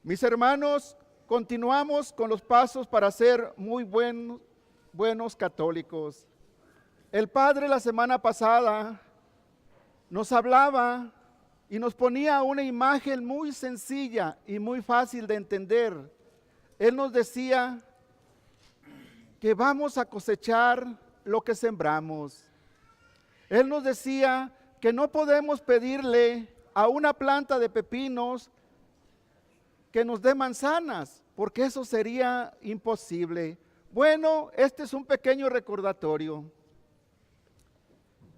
Mis hermanos, continuamos con los pasos para ser muy buenos católicos. El Padre la semana pasada nos hablaba y nos ponía una imagen muy sencilla y muy fácil de entender. Él nos decía que vamos a cosechar lo que sembramos. Él nos decía que no podemos pedirle a una planta de pepinos que nos dé manzanas, porque eso sería imposible. Bueno, este es un pequeño recordatorio.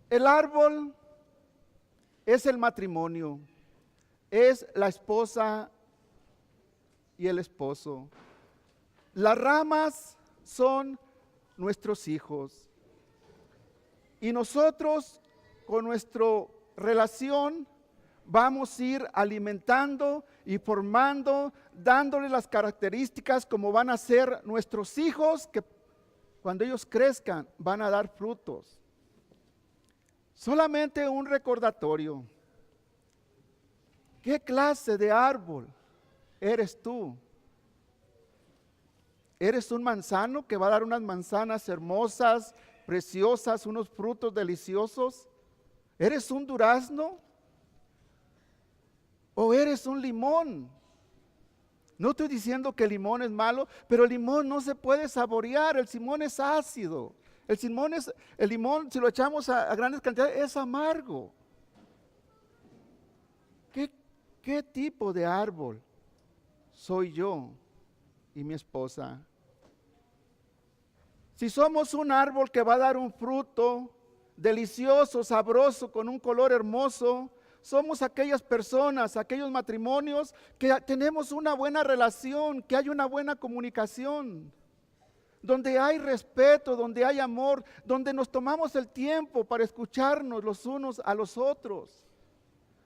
El árbol es el matrimonio, es la esposa y el esposo. Las ramas son nuestros hijos. Y nosotros, con nuestra relación, vamos a ir alimentando y formando, dándole las características como van a ser nuestros hijos, que cuando ellos crezcan van a dar frutos. Solamente un recordatorio. ¿Qué clase de árbol eres tú? ¿Eres un manzano que va a dar unas manzanas hermosas, preciosas, unos frutos deliciosos? ¿Eres un durazno? ¿O eres un limón? No estoy diciendo que el limón es malo, pero el limón no se puede saborear, el limón es ácido. El limón, si lo echamos a grandes cantidades, es amargo. ¿Qué tipo de árbol soy yo y mi esposa? Si somos un árbol que va a dar un fruto delicioso, sabroso, con un color hermoso, somos aquellas personas, aquellos matrimonios que tenemos una buena relación, que hay una buena comunicación, donde hay respeto, donde hay amor, donde nos tomamos el tiempo para escucharnos los unos a los otros,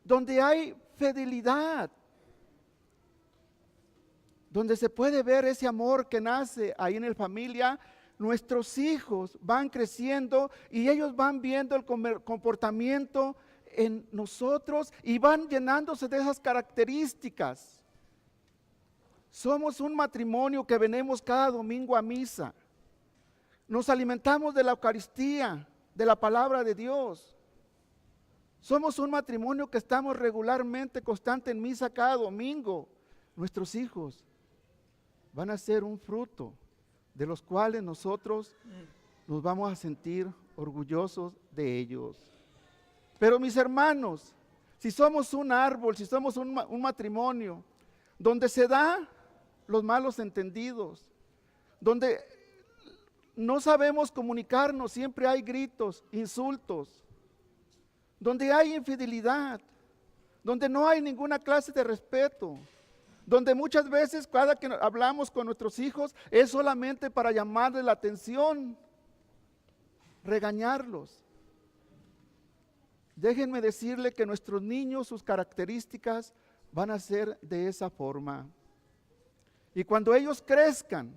donde hay fidelidad, donde se puede ver ese amor que nace ahí en la familia. Nuestros hijos van creciendo y ellos van viendo el comportamiento en nosotros y van llenándose de esas características. Somos un matrimonio que venimos cada domingo a misa. Nos alimentamos de la Eucaristía, de la palabra de Dios. Somos un matrimonio que estamos regularmente, constante en misa cada domingo. Nuestros hijos van a ser un fruto de los cuales nosotros nos vamos a sentir orgullosos de ellos. Pero mis hermanos, si somos un árbol, si somos un matrimonio, donde se da los malos entendidos, donde no sabemos comunicarnos, siempre hay gritos, insultos, donde hay infidelidad, donde no hay ninguna clase de respeto, donde muchas veces cada que hablamos con nuestros hijos es solamente para llamarles la atención, regañarlos. Déjenme decirle que nuestros niños, sus características van a ser de esa forma. Y cuando ellos crezcan,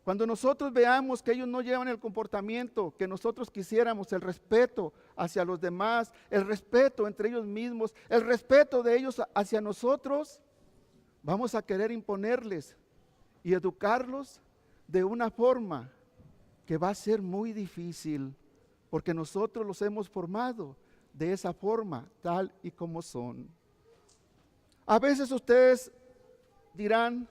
cuando nosotros veamos que ellos no llevan el comportamiento que nosotros quisiéramos, el respeto hacia los demás, el respeto entre ellos mismos, el respeto de ellos hacia nosotros, vamos a querer imponerles y educarlos de una forma que va a ser muy difícil, porque nosotros los hemos formado de esa forma, tal y como son. A veces ustedes dirán,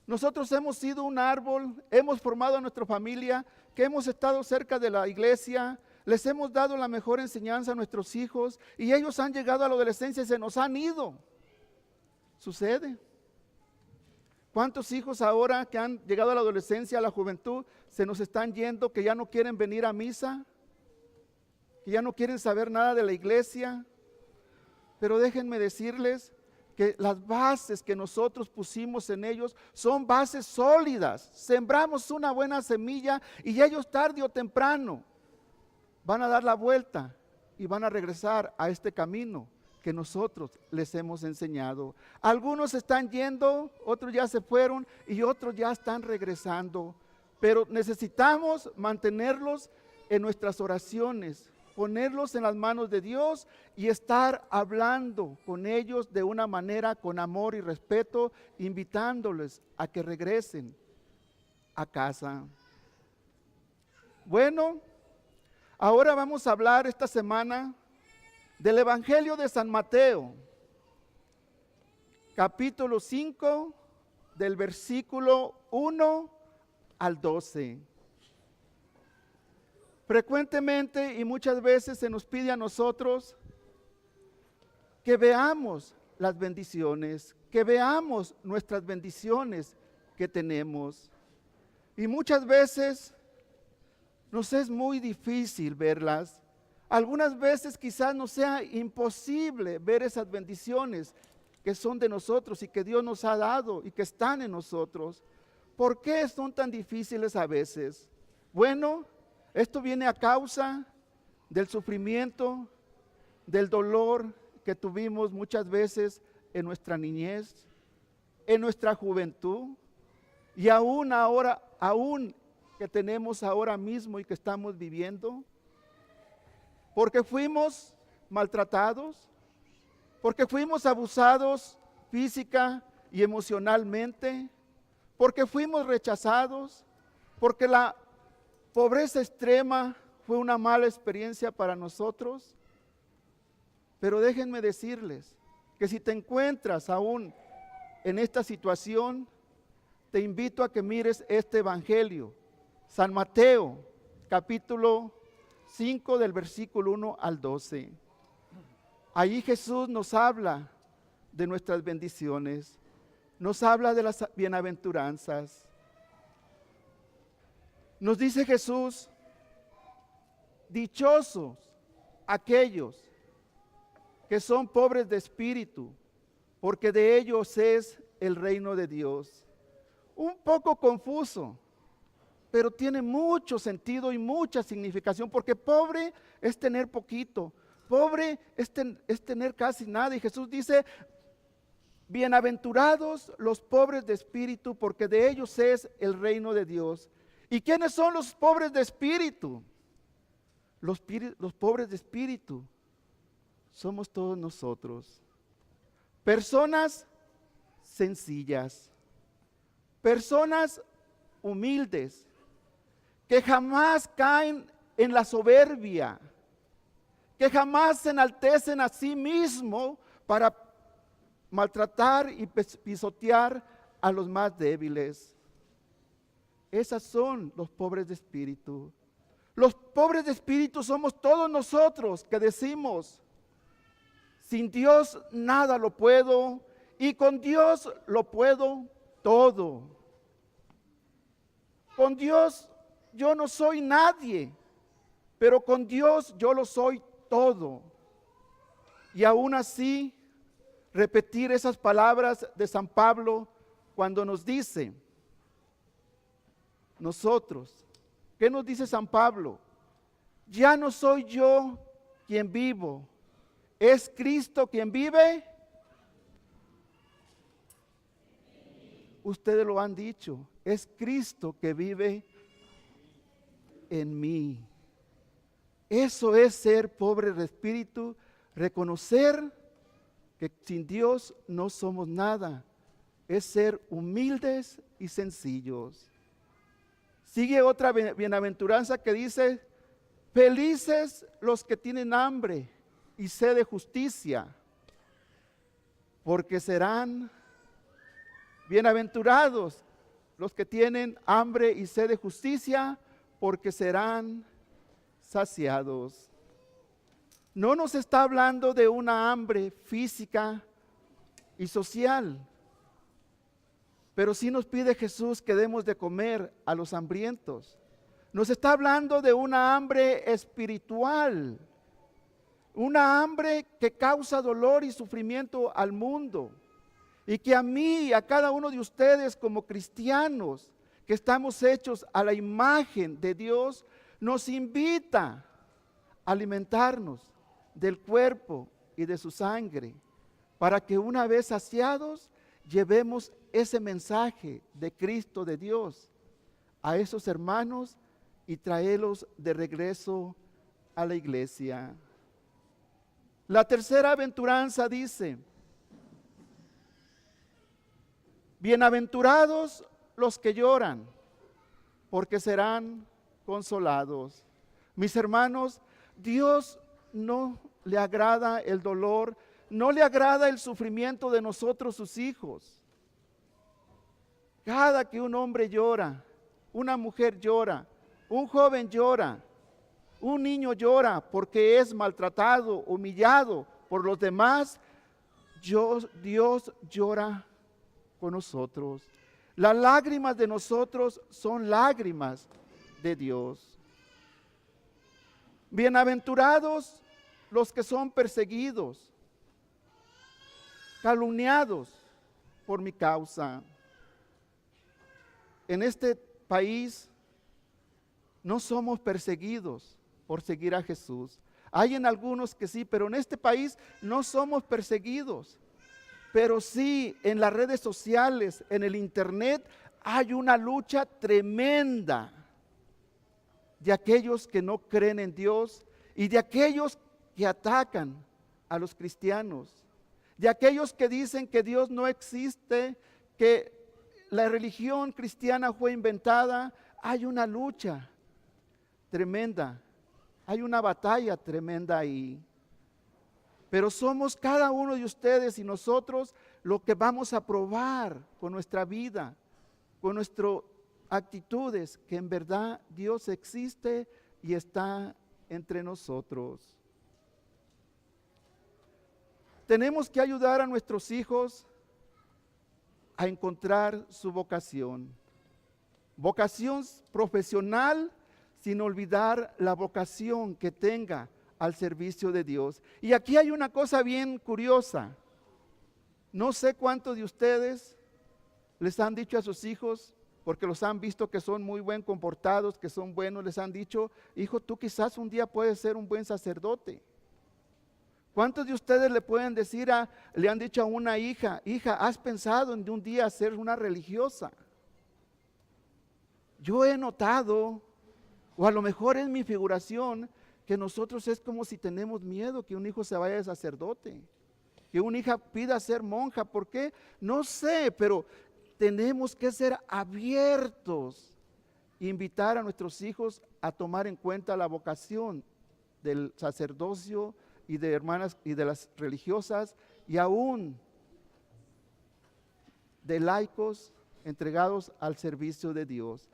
nosotros hemos sido un árbol, hemos formado a nuestra familia, que hemos estado cerca de la iglesia, les hemos dado la mejor enseñanza a nuestros hijos y ellos han llegado a la adolescencia y se nos han ido. Sucede. ¿Cuántos hijos ahora que han llegado a la adolescencia, a la juventud, se nos están yendo, que ya no quieren venir a misa, que ya no quieren saber nada de la iglesia? Pero déjenme decirles que las bases que nosotros pusimos en ellos son bases sólidas. Sembramos una buena semilla y ellos tarde o temprano van a dar la vuelta y van a regresar a este camino que nosotros les hemos enseñado. Algunos están yendo, otros ya se fueron y otros ya están regresando. Pero necesitamos mantenerlos en nuestras oraciones, ponerlos en las manos de Dios y estar hablando con ellos de una manera con amor y respeto, invitándoles a que regresen a casa. Bueno, ahora vamos a hablar esta semana del Evangelio de San Mateo, capítulo 5, del versículo 1 al 12. Frecuentemente y muchas veces se nos pide a nosotros que veamos las bendiciones, que veamos nuestras bendiciones que tenemos. Y muchas veces nos es muy difícil verlas. Algunas veces quizás nos sea imposible ver esas bendiciones que son de nosotros y que Dios nos ha dado y que están en nosotros. ¿Por qué son tan difíciles a veces? Bueno, esto viene a causa del sufrimiento, del dolor que tuvimos muchas veces en nuestra niñez, en nuestra juventud y aún que tenemos ahora mismo y que estamos viviendo, porque fuimos maltratados, porque fuimos abusados física y emocionalmente, porque fuimos rechazados, porque la pobreza extrema fue una mala experiencia para nosotros. Pero déjenme decirles que si te encuentras aún en esta situación, te invito a que mires este evangelio, San Mateo, capítulo 5 del versículo 1 al 12. Ahí Jesús nos habla de nuestras bendiciones, nos habla de las bienaventuranzas. Nos dice Jesús, dichosos aquellos que son pobres de espíritu, porque de ellos es el reino de Dios. Un poco confuso, pero tiene mucho sentido y mucha significación, porque pobre es tener poquito, pobre es tener casi nada. Y Jesús dice, bienaventurados los pobres de espíritu, porque de ellos es el reino de Dios. ¿Y quiénes son los pobres de espíritu? Los pobres de espíritu somos todos nosotros. Personas sencillas, personas humildes, que jamás caen en la soberbia, que jamás se enaltecen a sí mismos para maltratar y pisotear a los más débiles. Esas son los pobres de espíritu. Los pobres de espíritu somos todos nosotros que decimos, sin Dios nada lo puedo y con Dios lo puedo todo. Con Dios yo no soy nadie, pero con Dios yo lo soy todo. Y aún así, repetir esas palabras de San Pablo cuando nos dice, nosotros, ¿qué nos dice San Pablo? Ya no soy yo quien vivo, es Cristo quien vive. Ustedes lo han dicho, es Cristo que vive en mí. Eso es ser pobre de espíritu, reconocer que sin Dios no somos nada, es ser humildes y sencillos. Sigue otra bienaventuranza que dice, felices los que tienen hambre y sed de justicia, porque serán bienaventurados los que tienen hambre y sed de justicia, porque serán saciados. No nos está hablando de una hambre física y social, pero sí nos pide Jesús que demos de comer a los hambrientos. Nos está hablando de una hambre espiritual, una hambre que causa dolor y sufrimiento al mundo, y que a mí y a cada uno de ustedes como cristianos, que estamos hechos a la imagen de Dios, nos invita a alimentarnos del cuerpo y de su sangre, para que una vez saciados, llevemos ese mensaje de Cristo, de Dios, a esos hermanos y traerlos de regreso a la iglesia. La tercera aventuranza dice: bienaventurados los que lloran, porque serán consolados. Mis hermanos, Dios no le agrada el dolor, no le agrada el sufrimiento de nosotros, sus hijos. Cada que un hombre llora, una mujer llora, un joven llora, un niño llora porque es maltratado, humillado por los demás, Dios llora con nosotros. Las lágrimas de nosotros son lágrimas de Dios. Bienaventurados los que son perseguidos, calumniados por mi causa. En este país no somos perseguidos por seguir a Jesús. Hay en algunos que sí, pero en este país no somos perseguidos. Pero sí, en las redes sociales, en el internet, hay una lucha tremenda de aquellos que no creen en Dios y de aquellos que atacan a los cristianos, de aquellos que dicen que Dios no existe, que la religión cristiana fue inventada. Hay una lucha tremenda, hay una batalla tremenda ahí. Pero somos cada uno de ustedes y nosotros lo que vamos a probar con nuestra vida, con nuestras actitudes, que en verdad Dios existe y está entre nosotros. Tenemos que ayudar a nuestros hijos a encontrar su vocación. Vocación profesional, sin olvidar la vocación que tenga al servicio de Dios. Y aquí hay una cosa bien curiosa. No sé cuántos de ustedes les han dicho a sus hijos, porque los han visto que son muy buen comportados, que son buenos, les han dicho: hijo, tú quizás un día puedes ser un buen sacerdote. ¿Cuántos de ustedes le han dicho a una hija: hija, ¿has pensado en de un día ser una religiosa? Yo he notado, o a lo mejor es mi figuración, que nosotros es como si tenemos miedo que un hijo se vaya de sacerdote, que una hija pida ser monja. ¿Por qué? No sé, pero tenemos que ser abiertos, invitar a nuestros hijos a tomar en cuenta la vocación del sacerdocio y de hermanas y de las religiosas, y aún de laicos entregados al servicio de Dios.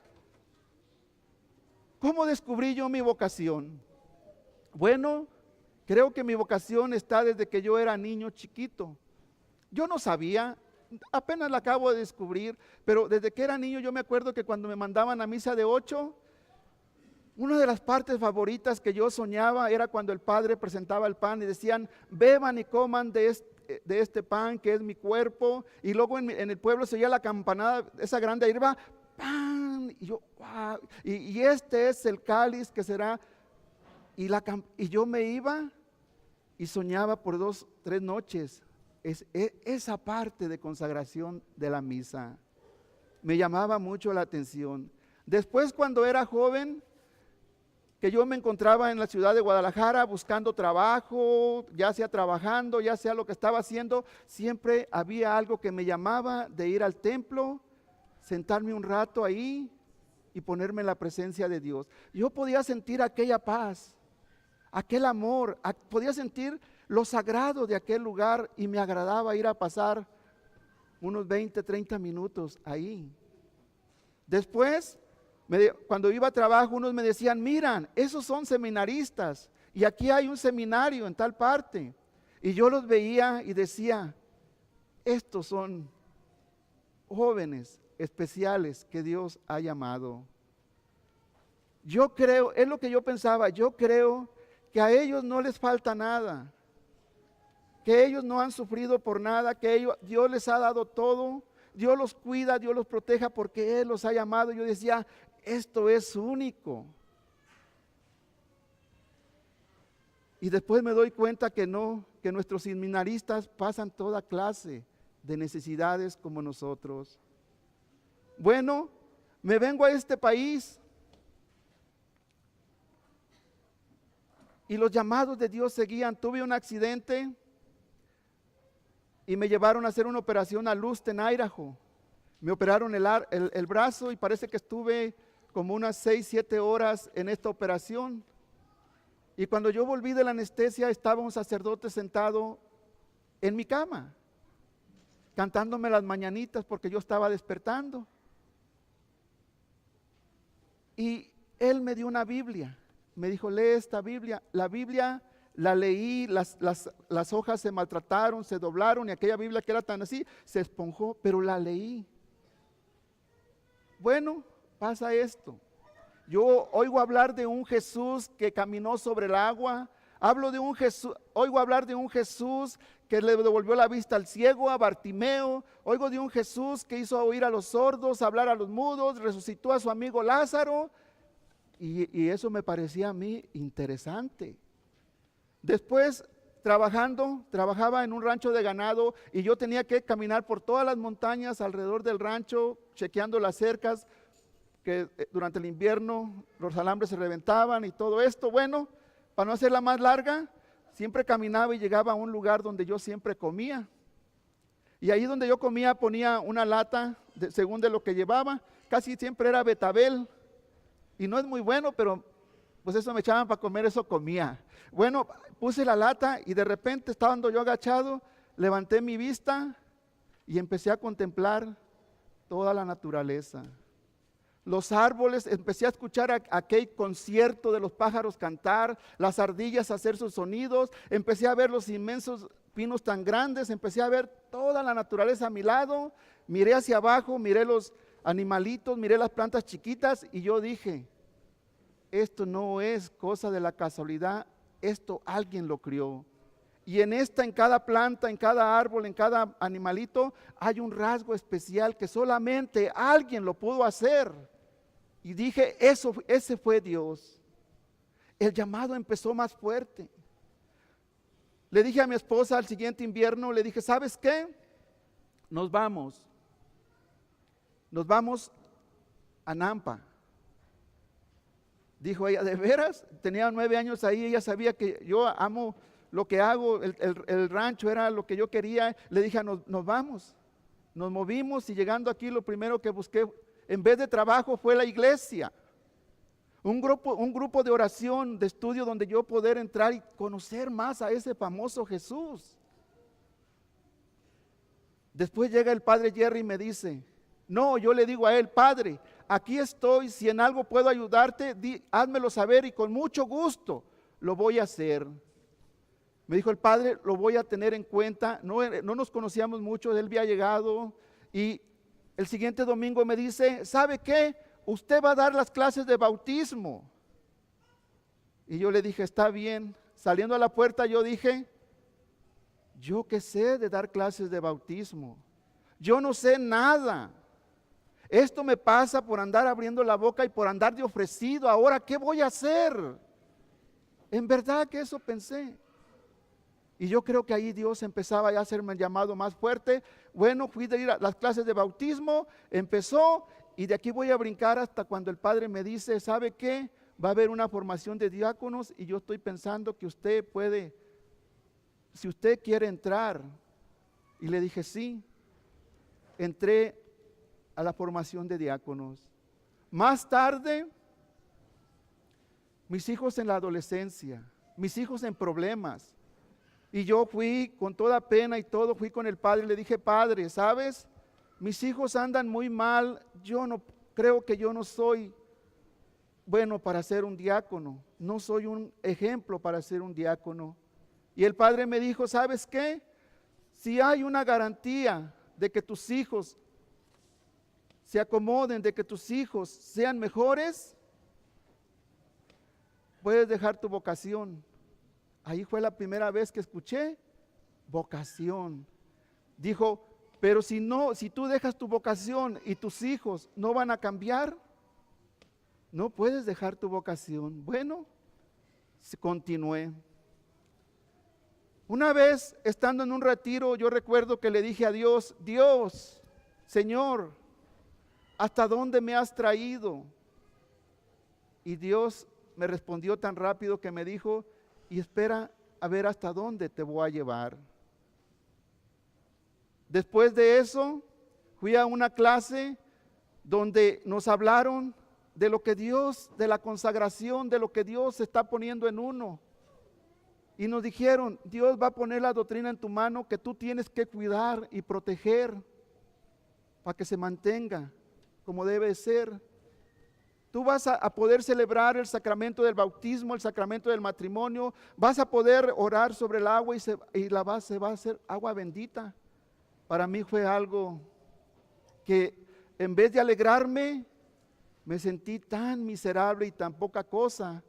¿Cómo descubrí yo mi vocación? Bueno, creo que mi vocación está desde que yo era niño chiquito. Yo no sabía, apenas la acabo de descubrir, pero desde que era niño yo me acuerdo que cuando me mandaban a misa de 8, una de las partes favoritas que yo soñaba era cuando el padre presentaba el pan y decían: beban y coman de este pan que es mi cuerpo. Y luego en el pueblo se oía la campanada, esa grande, ahí va, pan. Y yo, wow, y este es el cáliz que será. Y yo me iba y soñaba por 2, 3 noches esa parte de consagración de la misa. Me llamaba mucho la atención. Después, cuando era joven, que yo me encontraba en la ciudad de Guadalajara buscando trabajo, ya sea trabajando, ya sea lo que estaba haciendo, siempre había algo que me llamaba de ir al templo, sentarme un rato ahí y ponerme en la presencia de Dios. Yo podía sentir aquella paz, aquel amor, podía sentir lo sagrado de aquel lugar, y me agradaba ir a pasar unos 20, 30 minutos ahí. Después, cuando iba a trabajo, unos me decían: miran, esos son seminaristas y aquí hay un seminario en tal parte. Y yo los veía y decía: estos son jóvenes especiales que Dios ha llamado. Yo creo, es lo que yo pensaba, yo creo que a ellos no les falta nada, que ellos no han sufrido por nada, que Dios les ha dado todo, Dios los cuida, Dios los proteja porque Él los ha llamado. Yo decía: esto es único. Y después me doy cuenta que no, que nuestros seminaristas pasan toda clase de necesidades como nosotros. Bueno, me vengo a este país y los llamados de Dios seguían. Tuve un accidente y me llevaron a hacer una operación a Lusten, Idaho. Me operaron el brazo y parece que estuve como unas 6, 7 horas en esta operación. Y cuando yo volví de la anestesia, estaba un sacerdote sentado en mi cama, cantándome las mañanitas porque yo estaba despertando. Y él me dio una Biblia, me dijo, lee esta Biblia. La Biblia la leí, las hojas se maltrataron, se doblaron, y aquella Biblia que era tan así, se esponjó, pero la leí. Bueno, pasa esto. Yo oigo hablar de un Jesús que caminó sobre el agua. Oigo hablar de un Jesús que le devolvió la vista al ciego, a Bartimeo. Oigo de un Jesús que hizo oír a los sordos, hablar a los mudos, resucitó a su amigo Lázaro. Y eso me parecía a mí interesante. Después, trabajaba en un rancho de ganado y yo tenía que caminar por todas las montañas alrededor del rancho, chequeando las cercas, que durante el invierno los alambres se reventaban y todo esto. Bueno, para no hacerla más larga, siempre caminaba y llegaba a un lugar donde yo siempre comía. Y ahí donde yo comía ponía una lata, según de lo que llevaba, casi siempre era betabel. Y no es muy bueno, pero pues eso me echaban para comer, eso comía. Bueno, puse la lata y de repente, estando yo agachado, levanté mi vista y empecé a contemplar toda la naturaleza. Los árboles, empecé a escuchar aquel concierto de los pájaros cantar, las ardillas hacer sus sonidos, empecé a ver los inmensos pinos tan grandes, empecé a ver toda la naturaleza a mi lado, miré hacia abajo, miré los animalitos, miré las plantas chiquitas y yo dije, esto no es cosa de la casualidad, esto alguien lo crió. Y en cada planta, en cada árbol, en cada animalito, hay un rasgo especial que solamente alguien lo pudo hacer. Y dije, ese fue Dios. El llamado empezó más fuerte. Le dije a mi esposa al siguiente invierno, le dije, ¿sabes qué? Nos vamos a Nampa. Dijo ella, ¿de veras? Tenía 9 años ahí, ella sabía que yo amo lo que hago, el rancho era lo que yo quería. Le dije, nos vamos. Nos movimos y llegando aquí lo primero que busqué, en vez de trabajo, fue la iglesia. Un grupo de oración, de estudio, donde yo poder entrar y conocer más a ese famoso Jesús. Después llega el padre Jerry y me dice, no, yo le digo a él, Padre, aquí estoy, si en algo puedo ayudarte, házmelo saber y con mucho gusto lo voy a hacer. Me dijo el padre, lo voy a tener en cuenta. No nos conocíamos mucho, él había llegado y el siguiente domingo me dice, ¿sabe qué? Usted va a dar las clases de bautismo. Y yo le dije, está bien. Saliendo a la puerta yo dije, yo qué sé de dar clases de bautismo. Yo no sé nada. Esto me pasa por andar abriendo la boca y por andar de ofrecido. Ahora, ¿qué voy a hacer? En verdad que eso pensé. Y yo creo que ahí Dios empezaba ya a hacerme el llamado más fuerte. Bueno, fui de ir a las clases de bautismo, empezó, y de aquí voy a brincar hasta cuando el padre me dice, ¿sabe qué? Va a haber una formación de diáconos y yo estoy pensando que usted puede, si usted quiere entrar. Y le dije, sí. Entré a la formación de diáconos. Más tarde, mis hijos en la adolescencia, mis hijos en problemas. Y yo fui con toda pena y todo, fui con el padre y le dije, Padre, ¿sabes? Mis hijos andan muy mal, creo que yo no soy bueno para ser un diácono, no soy un ejemplo para ser un diácono. Y el padre me dijo, ¿sabes qué? Si hay una garantía de que tus hijos se acomoden, de que tus hijos sean mejores, puedes dejar tu vocación. Ahí fue la primera vez que escuché vocación. Dijo, pero si tú dejas tu vocación y tus hijos no van a cambiar, no puedes dejar tu vocación. Bueno, continué. Una vez estando en un retiro, yo recuerdo que le dije a Dios, Dios, Señor, ¿hasta dónde me has traído? Y Dios me respondió tan rápido que me dijo, y espera a ver hasta dónde te voy a llevar. Después de eso, fui a una clase donde nos hablaron de lo que Dios, de la consagración, de lo que Dios está poniendo en uno. Y nos dijeron, Dios va a poner la doctrina en tu mano que tú tienes que cuidar y proteger para que se mantenga como debe ser. Tú vas a poder celebrar el sacramento del bautismo, el sacramento del matrimonio, vas a poder orar sobre el agua y se va a hacer agua bendita. Para mí fue algo que en vez de alegrarme, me sentí tan miserable y tan poca cosa,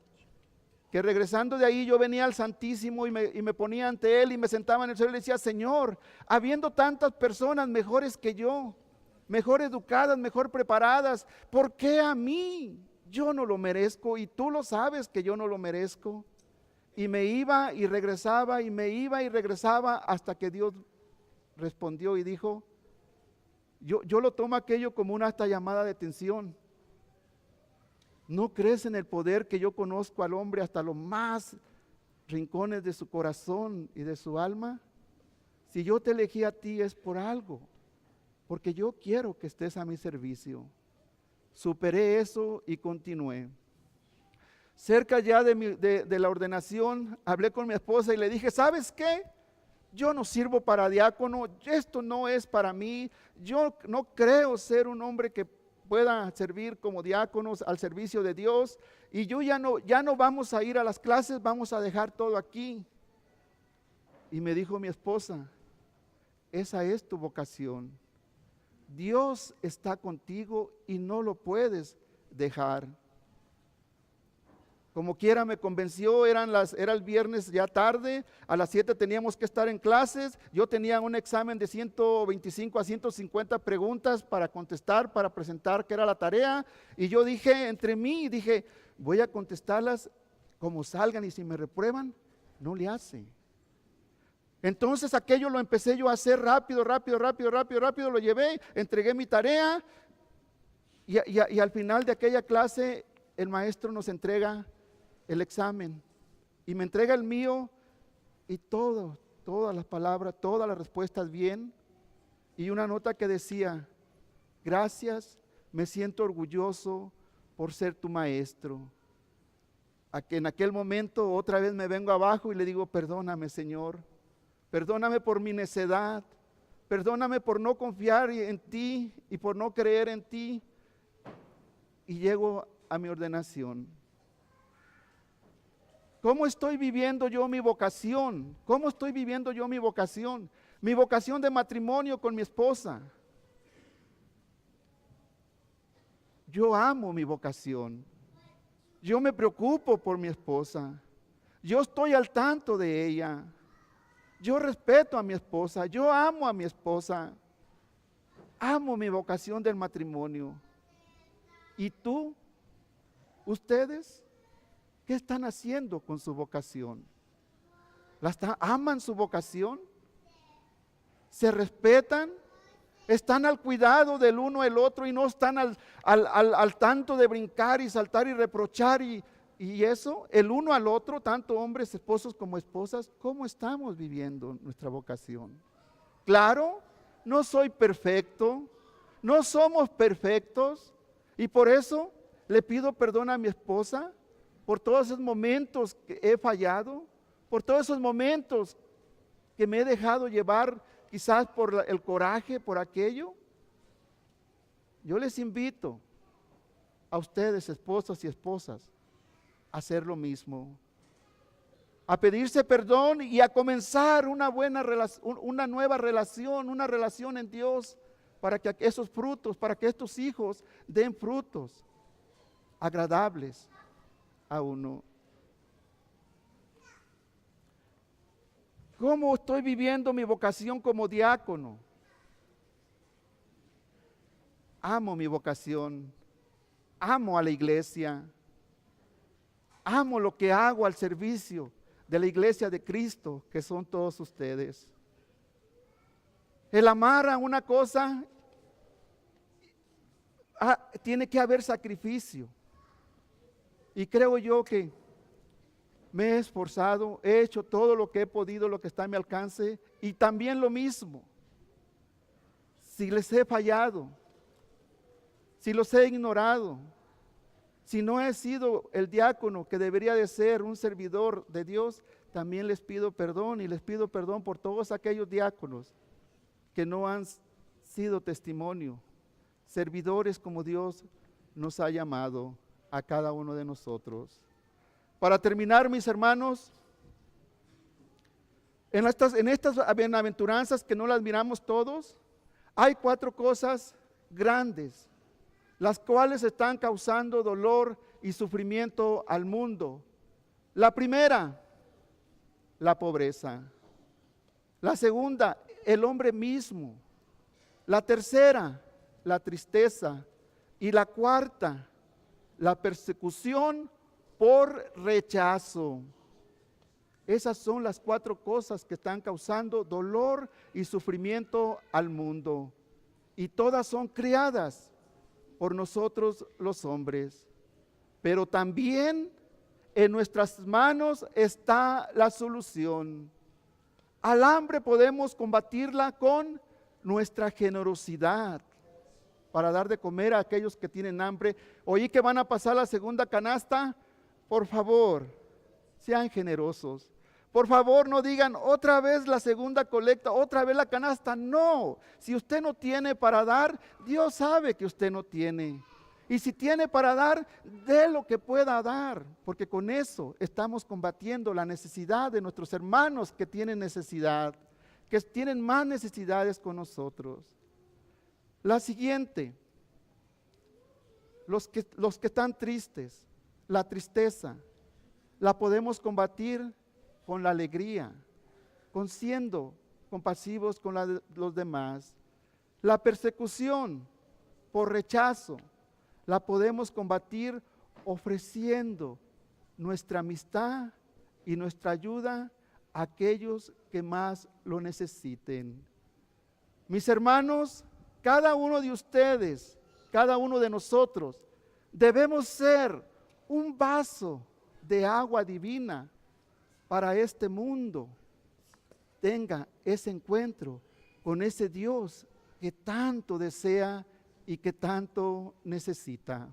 que regresando de ahí yo venía al Santísimo y me ponía ante Él y me sentaba en el suelo y le decía, Señor, habiendo tantas personas mejores que yo, mejor educadas, mejor preparadas, ¿por qué a mí? Yo no lo merezco y tú lo sabes que yo no lo merezco. Y me iba y regresaba y me iba y regresaba hasta que Dios respondió y dijo, yo lo tomo aquello como una hasta llamada de atención. ¿No crees en el poder que yo conozco al hombre hasta los más rincones de su corazón y de su alma? Si yo te elegí a ti es por algo, porque yo quiero que estés a mi servicio. Superé eso y continué. Cerca ya de la ordenación, hablé con mi esposa y le dije, ¿sabes qué? Yo no sirvo para diácono, esto no es para mí, yo no creo ser un hombre que pueda servir como diáconos al servicio de Dios, y yo ya no vamos a ir a las clases, vamos a dejar todo aquí. Y me dijo mi esposa, esa es tu vocación. Dios está contigo y no lo puedes dejar. Como quiera me convenció, era el viernes ya tarde, a las 7 teníamos que estar en clases, yo tenía un examen de 125 a 150 preguntas para contestar, para presentar, que era la tarea, y yo dije, entre mí, dije, voy a contestarlas como salgan y si me reprueban, no le hace. Entonces aquello lo empecé yo a hacer rápido, lo llevé, entregué mi tarea, y al final de aquella clase el maestro nos entrega el examen y me entrega el mío y todas las palabras, todas las respuestas bien, y una nota que decía, gracias, me siento orgulloso por ser tu maestro. En aquel momento otra vez me vengo abajo y le digo, perdóname Señor, perdóname por mi necedad, perdóname por no confiar en ti y por no creer en ti, y llego a mi ordenación. ¿Cómo estoy viviendo yo mi vocación? ¿Cómo estoy viviendo yo mi vocación? Mi vocación de matrimonio con mi esposa. Yo amo mi vocación. Yo me preocupo por mi esposa. Yo estoy al tanto de ella. Yo respeto a mi esposa. Yo amo a mi esposa. Amo mi vocación del matrimonio. ¿Y tú? ¿Ustedes? ¿Qué están haciendo con su vocación? ¿Aman su vocación? ¿Se respetan? ¿Están al cuidado del uno del otro y no están al tanto de brincar y saltar y reprochar y eso? El uno al otro, tanto hombres, esposos como esposas, ¿cómo estamos viviendo nuestra vocación? Claro, no soy perfecto, no somos perfectos, y por eso le pido perdón a mi esposa por todos esos momentos que he fallado, por todos esos momentos que me he dejado llevar quizás por el coraje, por aquello. Yo les invito a ustedes, esposas y esposas, a hacer lo mismo, a pedirse perdón y a comenzar una nueva relación, una relación en Dios, para que esos frutos, para que estos hijos den frutos agradables a uno. ¿Cómo estoy viviendo mi vocación como diácono? Amo mi vocación, amo a la iglesia, amo lo que hago al servicio de la iglesia de Cristo, que son todos ustedes. El amar a una cosa, tiene que haber sacrificio. Y creo yo que me he esforzado, he hecho todo lo que he podido, lo que está a mi alcance, y también lo mismo, si les he fallado, si los he ignorado, si no he sido el diácono que debería de ser un servidor de Dios, también les pido perdón y les pido perdón por todos aquellos diáconos que no han sido testimonio, servidores como Dios nos ha llamado a cada uno de nosotros. Para terminar, mis hermanos, en estas bienaventuranzas que no las miramos todos, hay 4 cosas grandes, las cuales están causando dolor y sufrimiento al mundo. La primera, la pobreza. La segunda, el hombre mismo. La tercera, la tristeza. Y la cuarta, la persecución por rechazo. Esas son las 4 cosas que están causando dolor y sufrimiento al mundo. Y todas son creadas por nosotros los hombres. Pero también en nuestras manos está la solución. Al hambre podemos combatirla con nuestra generosidad para dar de comer a aquellos que tienen hambre. Oí que van a pasar la segunda canasta. Por favor, sean generosos. Por favor, no digan otra vez la segunda colecta, otra vez la canasta. No, si usted no tiene para dar, Dios sabe que usted no tiene. Y si tiene para dar, dé lo que pueda dar, porque con eso estamos combatiendo la necesidad de nuestros hermanos que tienen necesidad, que tienen más necesidades con nosotros. La siguiente, los que están tristes, la tristeza, la podemos combatir con la alegría, con siendo compasivos con los demás. La persecución por rechazo la podemos combatir ofreciendo nuestra amistad y nuestra ayuda a aquellos que más lo necesiten. Mis hermanos, cada uno de ustedes, cada uno de nosotros, debemos ser un vaso de agua divina para este mundo tenga ese encuentro con ese Dios que tanto desea y que tanto necesita.